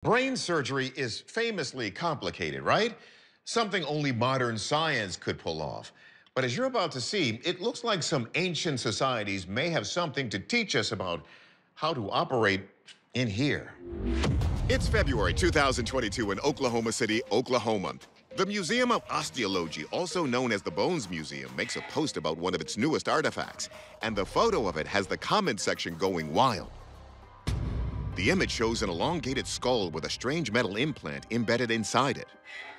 Brain surgery is famously complicated, right? Something only modern science could pull off. But as you're about to see, it looks like some ancient societies may have something to teach us about how to operate in here. It's February 2022 in Oklahoma City, Oklahoma. The Museum of Osteology, also known as the Bones Museum, makes a post about one of its newest artifacts, and the photo of it has the comment section going wild. The image shows an elongated skull with a strange metal implant embedded inside it.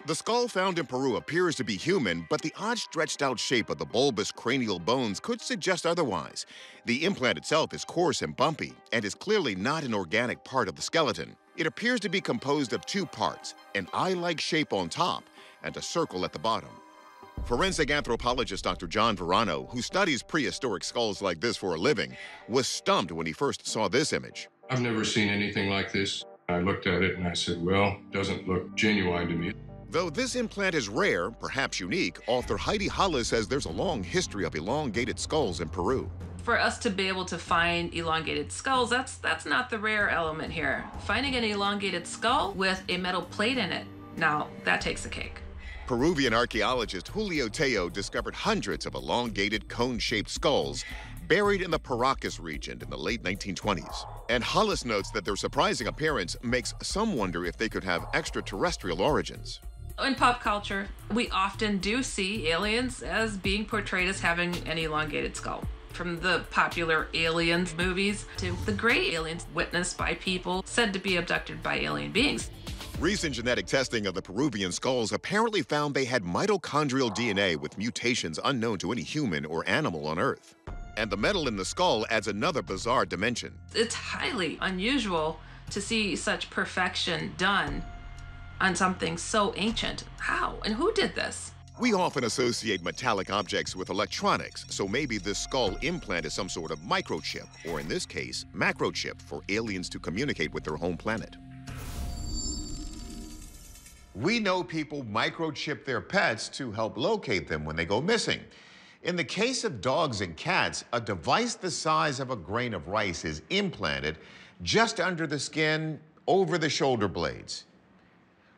The skull found in Peru appears to be human, but the odd stretched-out shape of the bulbous cranial bones could suggest otherwise. The implant itself is coarse and bumpy and is clearly not an organic part of the skeleton. It appears to be composed of two parts, an eye-like shape on top and a circle at the bottom. Forensic anthropologist Dr. John Verano, who studies prehistoric skulls like this for a living, was stumped when he first saw this image. I've never seen anything like this. I looked at it and I said, well, doesn't look genuine to me. Though this implant is rare, perhaps unique, author Heidi Hollis says there's a long history of elongated skulls in Peru. For us to be able to find elongated skulls, that's not the rare element here. Finding an elongated skull with a metal plate in it, now that takes the cake. Peruvian archaeologist Julio Teo discovered hundreds of elongated cone-shaped skulls buried in the Paracas region in the late 1920s. And Hollis notes that their surprising appearance makes some wonder if they could have extraterrestrial origins. In pop culture, we often do see aliens as being portrayed as having an elongated skull. From the popular Aliens movies to the gray aliens witnessed by people said to be abducted by alien beings. Recent genetic testing of the Peruvian skulls apparently found they had mitochondrial DNA with mutations unknown to any human or animal on Earth. And the metal in the skull adds another bizarre dimension. It's highly unusual to see such perfection done on something so ancient. How and who did this? We often associate metallic objects with electronics, so maybe this skull implant is some sort of microchip, or in this case, macrochip, for aliens to communicate with their home planet. We know people microchip their pets to help locate them when they go missing. In the case of dogs and cats, a device the size of a grain of rice is implanted just under the skin, over the shoulder blades.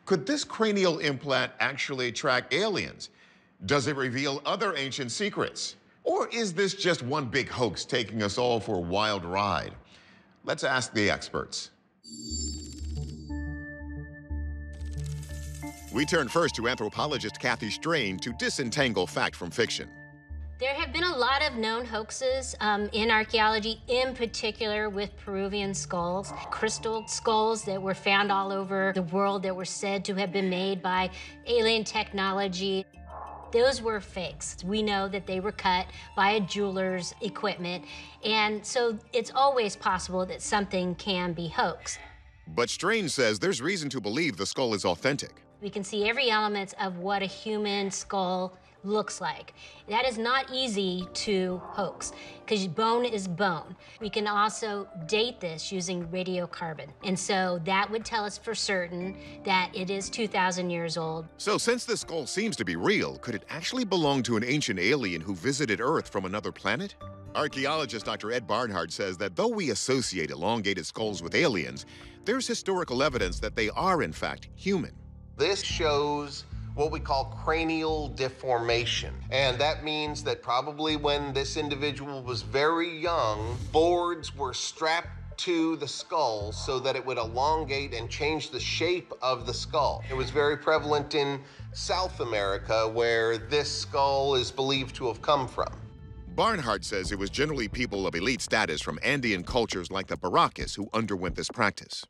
Could this cranial implant actually track aliens? Does it reveal other ancient secrets? Or is this just one big hoax taking us all for a wild ride? Let's ask the experts. We turn first to anthropologist Kathy Strain to disentangle fact from fiction. There have been a lot of known hoaxes in archaeology, in particular with Peruvian skulls, crystal skulls that were found all over the world that were said to have been made by alien technology. Those were fakes. We know that they were cut by a jeweler's equipment, and so it's always possible that something can be hoaxed. But Strain says there's reason to believe the skull is authentic. We can see every element of what a human skull looks like. That is not easy to hoax, because bone is bone. We can also date this using radiocarbon, and so that would tell us for certain that it is 2,000 years old. So since this skull seems to be real, could it actually belong to an ancient alien who visited Earth from another planet? Archaeologist Dr. Ed Barnhart says that though we associate elongated skulls with aliens, there's historical evidence that they are, in fact, human. This shows what we call cranial deformation. And that means that probably when this individual was very young, boards were strapped to the skull so that it would elongate and change the shape of the skull. It was very prevalent in South America, where this skull is believed to have come from. Barnhart says it was generally people of elite status from Andean cultures like the Paracas who underwent this practice.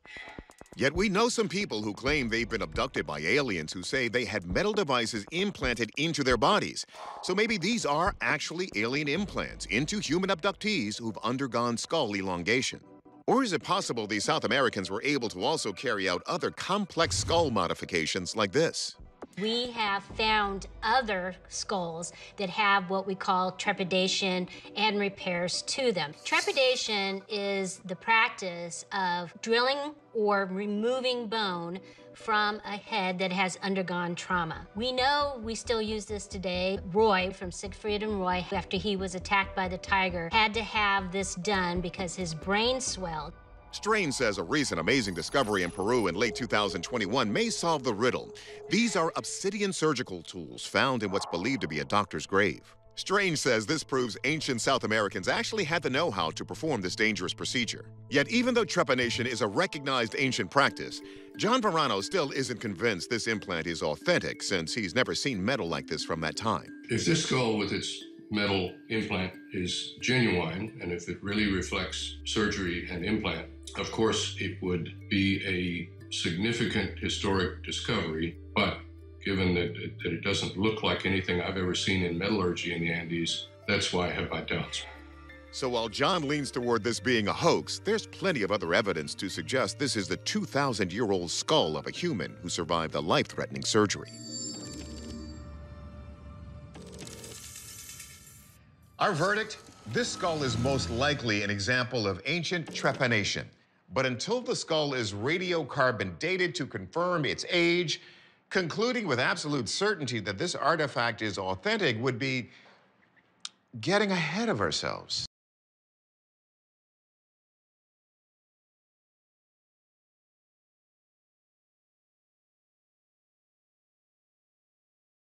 Yet we know some people who claim they've been abducted by aliens who say they had metal devices implanted into their bodies. So maybe these are actually alien implants into human abductees who've undergone skull elongation. Or is it possible these South Americans were able to also carry out other complex skull modifications like this? We have found other skulls that have what we call trepidation and repairs to them. Trepidation is the practice of drilling or removing bone from a head that has undergone trauma. We know we still use this today. Roy from Siegfried and Roy, after he was attacked by the tiger, had to have this done because his brain swelled. Strange says a recent amazing discovery in Peru in late 2021 may solve the riddle. These are obsidian surgical tools found in what's believed to be a doctor's grave. Strange says this proves ancient South Americans actually had the know-how to perform this dangerous procedure. Yet even though trepanation is a recognized ancient practice, John Verano still isn't convinced this implant is authentic since he's never seen metal like this from that time. If this skull with its metal implant is genuine, and if it really reflects surgery and implant, of course it would be a significant historic discovery, but given that it doesn't look like anything I've ever seen in metallurgy in the Andes, that's why I have my doubts. So while John leans toward this being a hoax, there's plenty of other evidence to suggest this is the 2,000-year-old skull of a human who survived a life-threatening surgery. Our verdict? This skull is most likely an example of ancient trepanation. But until the skull is radiocarbon dated to confirm its age, concluding with absolute certainty that this artifact is authentic would be getting ahead of ourselves.